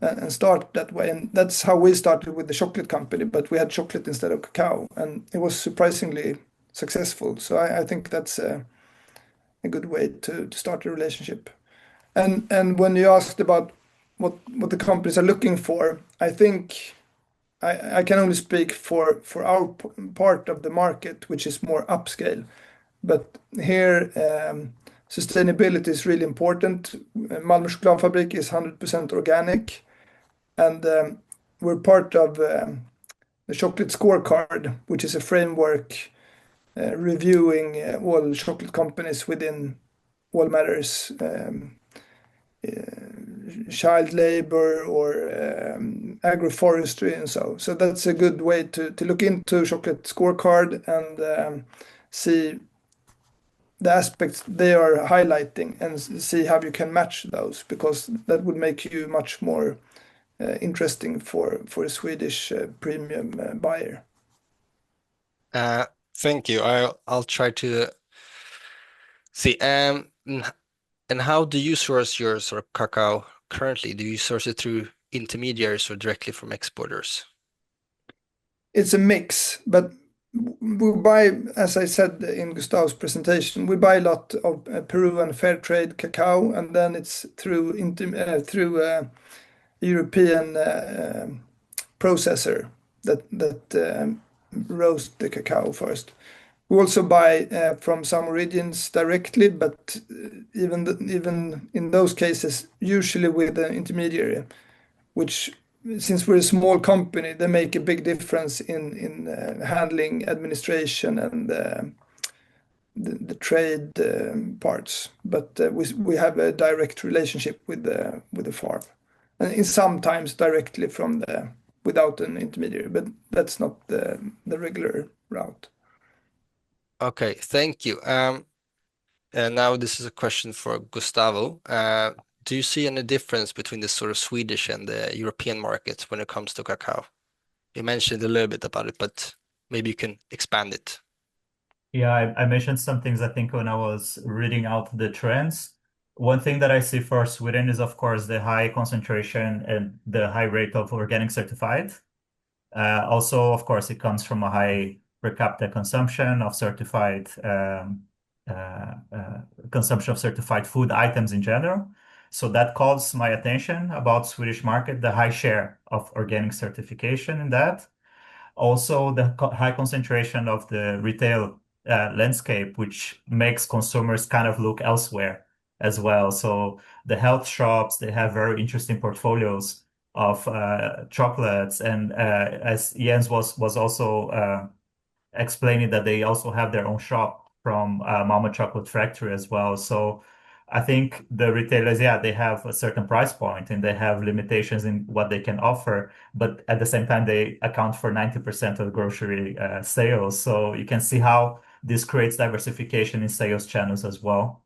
and start that way. And that's how we started with the chocolate company, but we had chocolate instead of cacao, and it was surprisingly successful. So I think that's a good way to start a relationship. And when you asked about what the companies are looking for, I think I can only speak for our part of the market, which is more upscale. But here, sustainability is really important. Malmö Chokladfabrik is 100% organic, and we're part of the chocolate scorecard, which is a framework reviewing all chocolate companies within all matters, child labor or agroforestry and so. So that's a good way to look into chocolate scorecard and see the aspects they are highlighting and see how you can match those, because that would make you much more interesting for a Swedish premium buyer. Thank you. I'll try to see. And how do you source your sort of cacao currently? Do you source it through intermediaries or directly from exporters? It's a mix, but we buy, as I said in Gustavo's presentation, we buy a lot of Peruvian fair trade cacao, and then it's through European processor that roast the cacao first. We also buy from some origins directly, but even in those cases, usually with an intermediary, which, since we're a small company, they make a big difference in handling administration and the trade parts. But we have a direct relationship with the farm, and sometimes directly from the without an intermediary, but that's not the regular route. Okay, thank you. And now this is a question for Gustavo. Do you see any difference between the sort of Swedish and the European markets when it comes to cacao? You mentioned a little bit about it, but maybe you can expand it. Yeah, I mentioned some things I think when I was reading out the trends. One thing that I see for Sweden is, of course, the high concentration and the high rate of organic certified. Also, of course, it comes from a high per capita consumption of certified consumption of certified food items in general. So that calls my attention about Swedish market, the high share of organic certification in that. Also, the high concentration of the retail landscape, which makes consumers kind of look elsewhere as well. So the health shops, they have very interesting portfolios of chocolates, and as Jens was also explaining that they also have their own shop from Mama Chocolate Factory as well. So I think the retailers, yeah, they have a certain price point and they have limitations in what they can offer, but at the same time, they account for 90% of grocery sales. So you can see how this creates diversification in sales channels as well.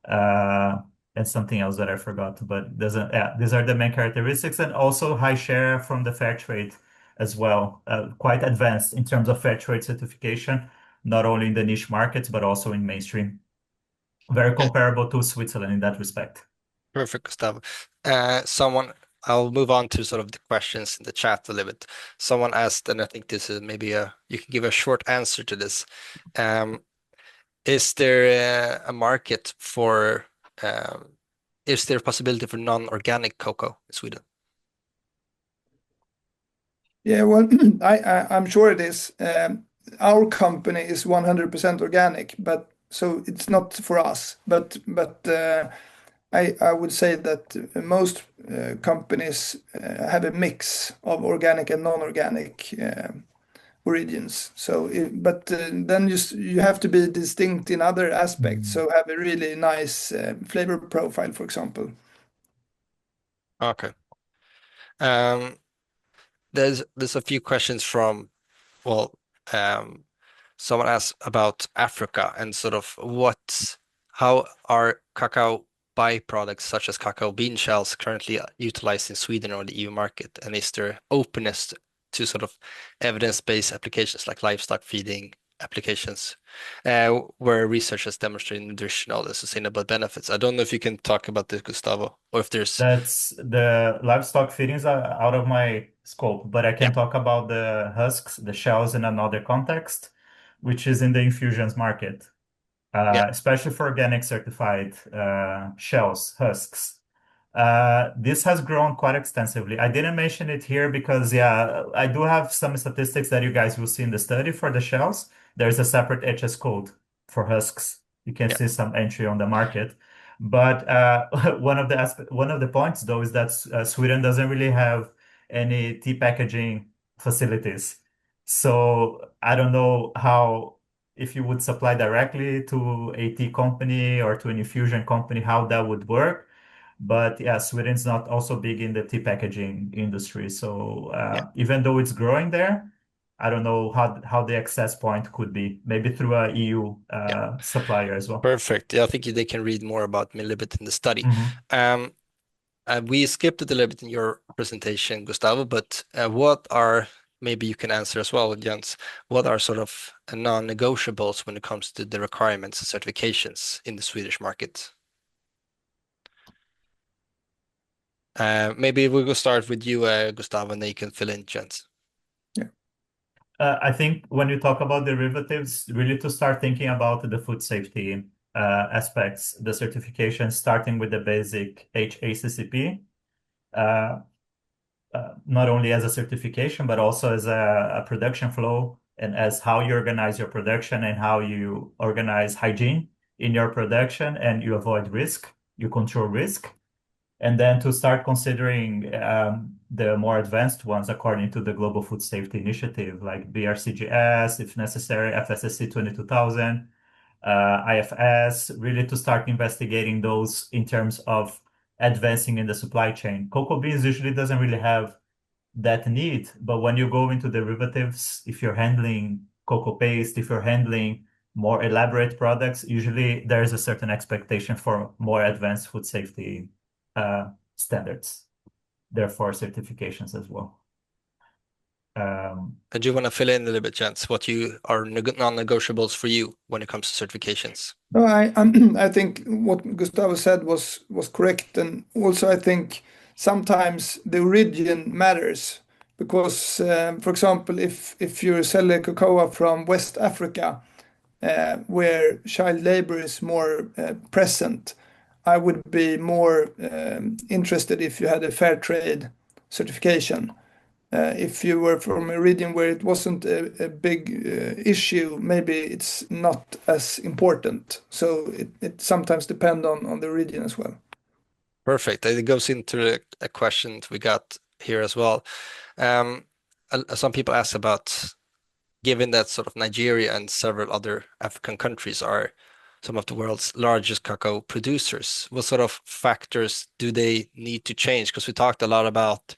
Uh, and something else that I forgot, but doesn't, yeah, these are the main characteristics, and also high share from the fair trade as well. Quite advanced in terms of fair trade certification, not only in the niche markets, but also in mainstream. Very Yeah, comparable to Switzerland in that respect. perfect, Gustavo. I'll move on to sort of the questions in the chat a little bit. Someone asked, and I think this is maybe you can give a short answer to this. Um, is there a market for, is there a possibility for non-organic cocoa in Sweden? Yeah, well, I'm sure it is. Our company is 100% organic, but so it's not for us. But I would say that most companies have a mix of organic and non-organic origins. But then you have to be distinct in other aspects. Mm. So have a really nice flavor profile, for example. Okay. Um, there's a few questions from, well, um, someone asked about Africa and sort of how are cacao byproducts such as cacao bean shells currently utilized in Sweden or the EU market, and is there openness to sort of evidence-based applications like livestock feeding applications, where research has demonstrated nutritional and sustainable benefits? I don't know if you can talk about this, Gustavo, or if there's, That's the livestock feedings are out of my scope, but I yeah, can talk about the husks, the shells in another context, which is in the infusions market, yeah, especially for organic certified shells, husks. This has grown quite extensively. I didn't mention it here because, yeah, I do have some statistics that you guys will see in the study for the shells. There's a separate HS code for husks. You can yeah, see some entry on the market. But one of the points, though, is that Sweden doesn't really have any tea packaging facilities. So I don't know how, if you would supply directly to a tea company or to an infusion company, how that would work. But yeah, Sweden's not also big in the tea packaging industry. So yeah. even though it's growing there, I don't know how the access point could be. Maybe through a EU Yeah. supplier as well. Perfect. Yeah, I think they can read more about me a little bit in the study. Mhm. Um, we skipped it a little bit in your presentation, Gustavo, but what are, maybe you can answer as well, Jens, what are sort of non-negotiables when it comes to the requirements and certifications in the Swedish market? Maybe we will start with you, Gustavo, and then you can fill in, Jens. Yeah. I think when you talk about derivatives, really to start thinking about the food safety aspects, the certification starting with the basic HACCP. Uh, not only as a certification, but also as a production flow and as how you organize your production and how you organize hygiene in your production and you avoid risk, you control risk. And then to start considering the more advanced ones according to the Global Food Safety Initiative, like BRCGS, if necessary, FSSC 22000, IFS, really to start investigating those in terms of advancing in the supply chain. Cocoa beans usually doesn't really have that need, but when you go into derivatives, if you're handling cocoa paste, if you're handling more elaborate products, usually there is a certain expectation for more advanced food safety standards, therefore certifications as well. I do want to fill in a little bit, Jens, what you are non-negotiables for you when it comes to certifications. No, I think what Gustavo said was correct, and also I think sometimes the origin matters because, for example, if you sell a cocoa from West Africa, where child labor is more present, I would be more interested if you had a fair trade certification. If you were from a region where it wasn't a big issue, maybe it's not as important. So it sometimes depends on the region as well. Perfect. It goes into a question we got here as well. Some people ask about, given that sort of Nigeria and several other African countries are some of the world's largest cacao producers, what sort of factors do they need to change? Because we talked a lot about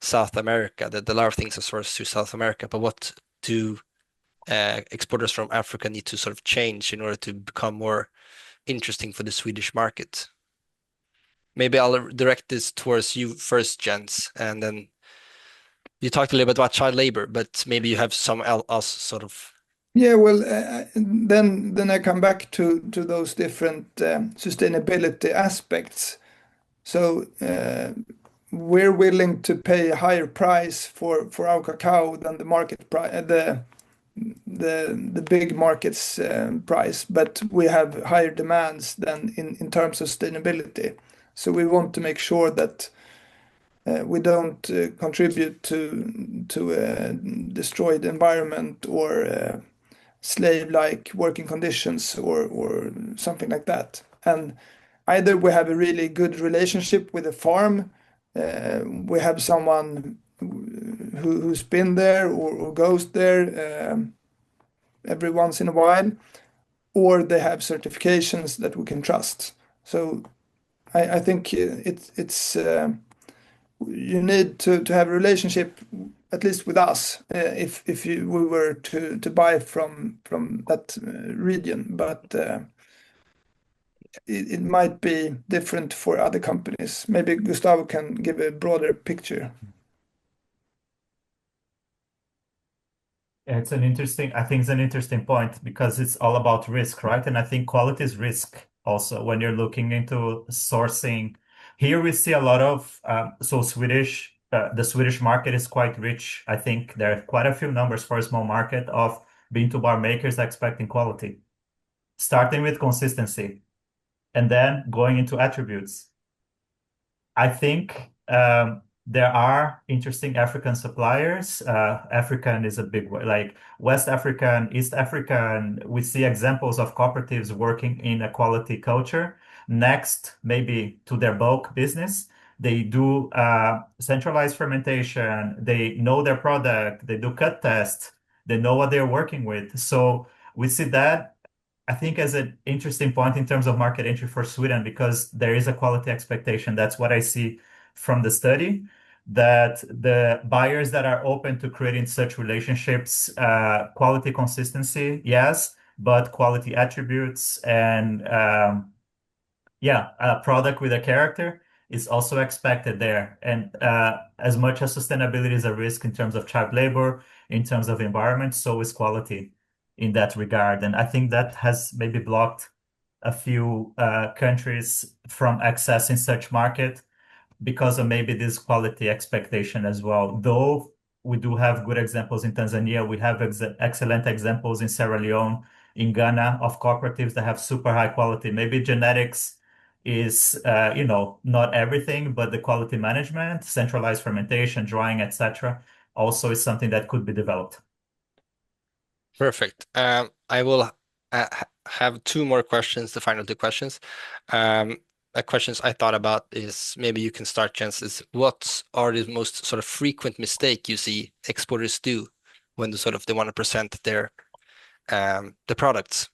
South America, that a lot of things are sourced to South America, but what do exporters from Africa need to sort of change in order to become more interesting for the Swedish market? Maybe I'll direct this towards you first, Jens, and then you talked a little bit about child labor, but maybe you have some else sort of. Yeah, well, then I come back to those different sustainability aspects. So we're willing to pay a higher price for our cacao than the market price, the big market's price, but we have higher demands than in terms of sustainability. So we want to make sure that we don't contribute to a destroyed environment or slave-like working conditions or something like that. And either we have a really good relationship with the farm, we have someone who's been there or goes there every once in a while, or they have certifications that we can trust. So I think it's you need to have a relationship at least with us if we were to buy from that region, but it might be different for other companies. Maybe Gustavo can give a broader picture. I think it's an interesting point because it's all about risk, right? And I think quality is risk also when you're looking into sourcing. Here we see a lot of, the Swedish market is quite rich. I think there are quite a few numbers for a small market of bean to bar makers expecting quality, starting with consistency and then going into attributes. I think there are interesting African suppliers. African is a big word, like West African, East African. We see examples of cooperatives working in a quality culture. Next, maybe to their bulk business, they do centralized fermentation. They know their product. They do cut tests. They know what they're working with. So we see that, I think, as an interesting point in terms of market entry for Sweden, because there is a quality expectation. That's what I see from the study, that the buyers that are open to creating such relationships, quality consistency, yes, but quality attributes and a product with a character is also expected there. And as much as sustainability is a risk in terms of child labor, in terms of environment, so is quality in that regard. And I think that has maybe blocked a few countries from accessing such market because of maybe this quality expectation as well. Though we do have good examples in Tanzania, we have excellent examples in Sierra Leone, in Ghana, of cooperatives that have super high quality. Maybe genetics is, not everything, but the quality management, centralized fermentation, drying, etc., also is something that could be developed. Perfect. I will have two more questions, the final two questions. Questions I thought about is maybe you can start, Jens, is what are the most sort of frequent mistake you see exporters do when they want to present their the products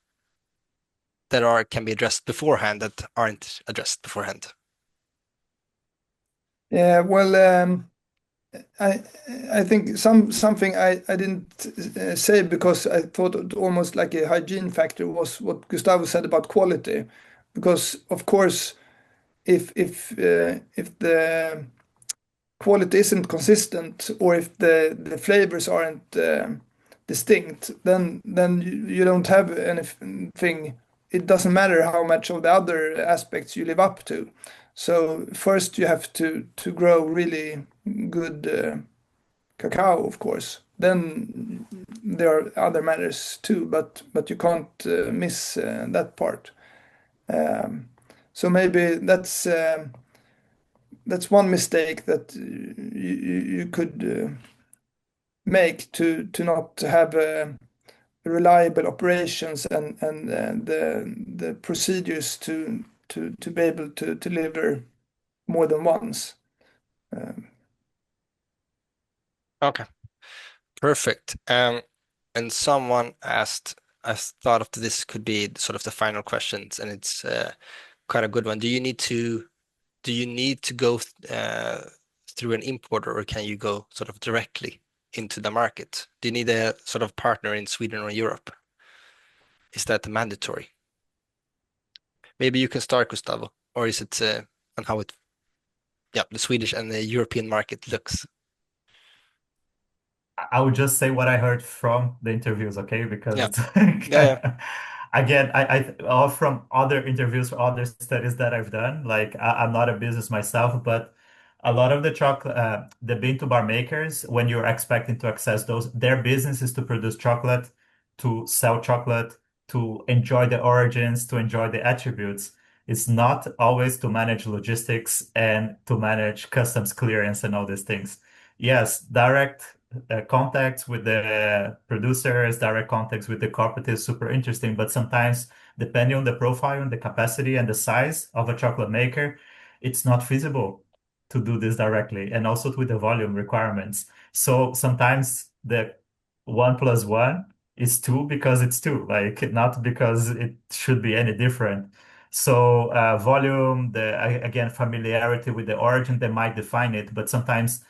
that can be addressed beforehand that aren't addressed beforehand? Yeah, well, I I think something I didn't say because I thought it almost like a hygiene factor was what Gustavo said about quality, because of course if the quality isn't consistent or if the flavors aren't distinct, then you don't have anything. It doesn't matter how much of the other aspects you live up to. So first you have to grow really good cacao, of course. Then there are other matters too, but you can't miss that part. Um, so maybe that's one mistake that you could make to not have reliable operations and the procedures to be able to deliver more than once. Um, Okay, perfect. And someone asked, I thought of this could be sort of the final questions, and it's quite a good one. Do you need to go through an importer, or can you go sort of directly into the market? Do you need a sort of partner in Sweden or Europe? Is that mandatory? Maybe you can start, Gustavo, or is it on how the Swedish and the European market looks? I would just say what I heard from the interviews, okay? Because Yeah, it's yeah, yeah. again, all from other interviews, other studies that I've done. Like I'm not a business myself, but a lot of the chocolate, the bean to bar makers, when you're expecting to access those, their business is to produce chocolate, to sell chocolate, to enjoy the origins, to enjoy the attributes. It's not always to manage logistics and to manage customs clearance and all these things. Yes, direct contacts with the producers, direct contacts with the cooperatives, super interesting. But sometimes, depending on the profile and the capacity and the size of a chocolate maker, it's not feasible to do this directly, and also with the volume requirements. So sometimes the 1 plus 1 is two because it's two, like not because it should be any different. So volume, again, familiarity with the origin, they might define it, but sometimes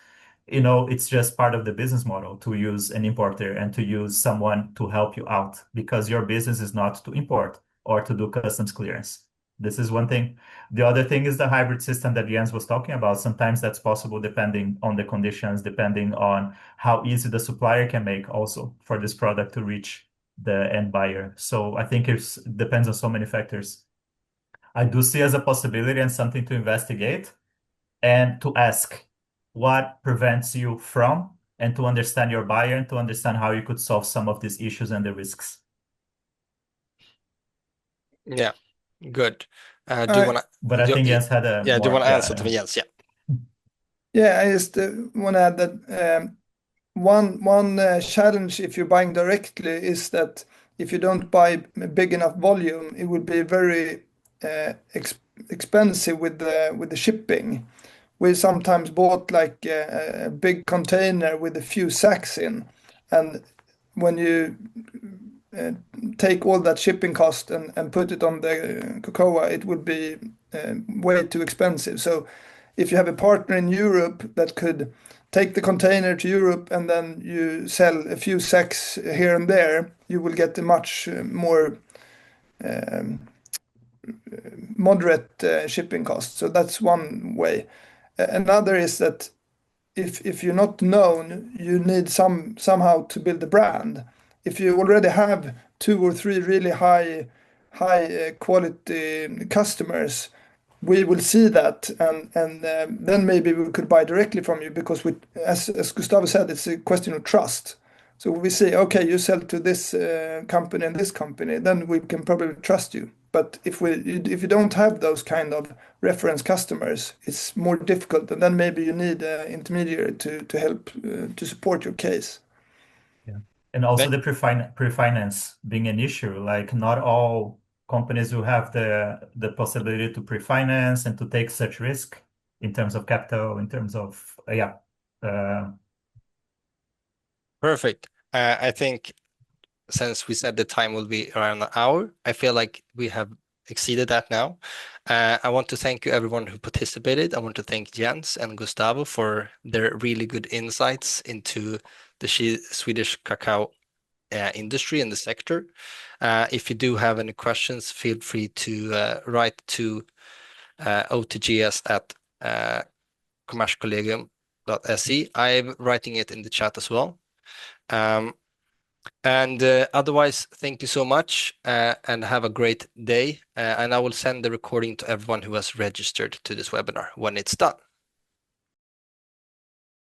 it's just part of the business model to use an importer and to use someone to help you out because your business is not to import or to do customs clearance. This is one thing. The other thing is the hybrid system that Jens was talking about. Sometimes that's possible depending on the conditions, depending on how easy the supplier can make also for this product to reach the end buyer. So I think it depends on so many factors. I do see as a possibility and something to investigate and to ask what prevents you from, and to understand your buyer and to understand how you could solve some of these issues and the risks. Yeah, good. Do you I want to? But I think Jens had a Yeah, do you more, want to add something, yeah. Jens? Yeah. yeah, I just want to add that one challenge if you're buying directly is that if you don't buy big enough volume, it would be very expensive with the shipping. We sometimes bought like a big container with a few sacks in, and when you uh, take all that shipping cost and put it on the cocoa, it would be way too expensive. So if you have a partner in Europe that could take the container to Europe and then you sell a few sacks here and there, you will get a much more um, moderate shipping cost. So that's one way. Another is that if you're not known, you need somehow to build a brand. If you already have two or three really high quality customers, we will see that, and then maybe we could buy directly from you because as Gustavo said, it's a question of trust. So we say, okay, you sell to this company and this company, then we can probably trust you. But if you don't have those kind of reference customers, it's more difficult, and then maybe you need an intermediary to help to support your case. Yeah. And also Thank- the pre-finance being an issue. Like not all companies will have the possibility to pre-finance and to take such risk in terms of capital, in terms of yeah. Perfect. I think since we said the time will be around an hour, I feel like we have exceeded that now. I want to thank you everyone who participated. I want to thank Jens and Gustavo for their really good insights into the Swedish cacao industry and the sector. If you do have any questions, feel free to write to otgs at kommerskollegium.se. I'm writing it in the chat as well. And otherwise, thank you so much and have a great day. And I will send the recording to everyone who has registered to this webinar when it's done.